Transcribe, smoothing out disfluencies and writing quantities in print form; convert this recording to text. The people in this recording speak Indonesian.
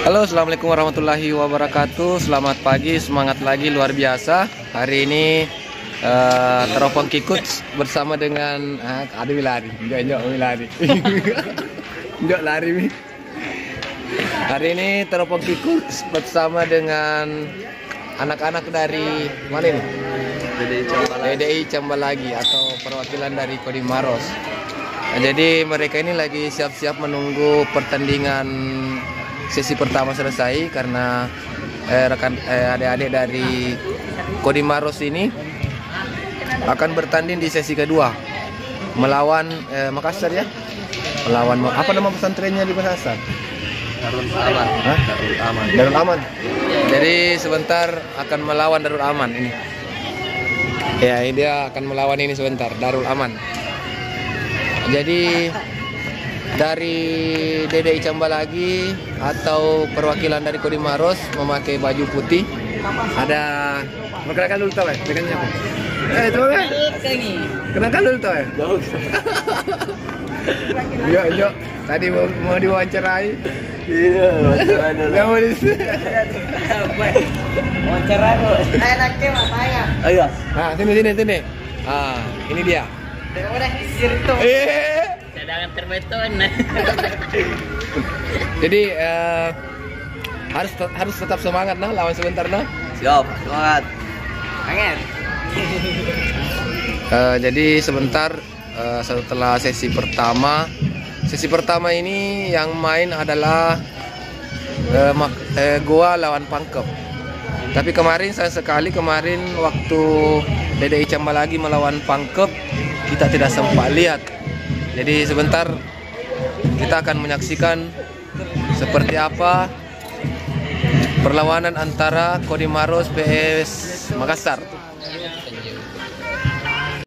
Halo, assalamualaikum warahmatullahi wabarakatuh. Selamat pagi, semangat lagi luar biasa. Hari ini teropong kikut bersama dengan ada lari, enggak lari, enggak lari nih. Hari ini teropong kikut bersama dengan anak-anak dari mana ini? DDI Cambalagi atau perwakilan dari Kodim Maros. Nah, jadi mereka ini lagi siap-siap menunggu pertandingan sesi pertama selesai karena adik-adik dari Kodim Maros ini akan bertanding di sesi kedua melawan Makassar ya. Melawan apa nama pesantrennya di Makassar? Darul Aman. Hah? Darul Aman. Jadi sebentar akan melawan Darul Aman ini. Ya, dia akan melawan ini sebentar, Darul Aman. Jadi dari DDI Cambalagi atau perwakilan dari Kodim Maros memakai baju putih. Ada perkenalkan dulu tahu ya, dengan siapa? Itu ya. Kenalkan dulu tahu ya. Yo. Tadi mau diwawancarai. Iya, wawancara dulu. Enggak mau wawancara dulu. Enaknya apa? Ayo. Nah, sini. Ini dia. Udah sirto. Cadangan terbeton. Jadi harus tetap semangat nah lawan sebentar nah. Siap, semangat. Angin. Jadi sebentar setelah sesi pertama ini yang main adalah Goa lawan Pangkep. Tapi kemarin waktu DDI Cambalagi melawan Pangkep kita tidak sempat lihat. Jadi sebentar kita akan menyaksikan seperti apa perlawanan antara Kodim Maros vs Makassar.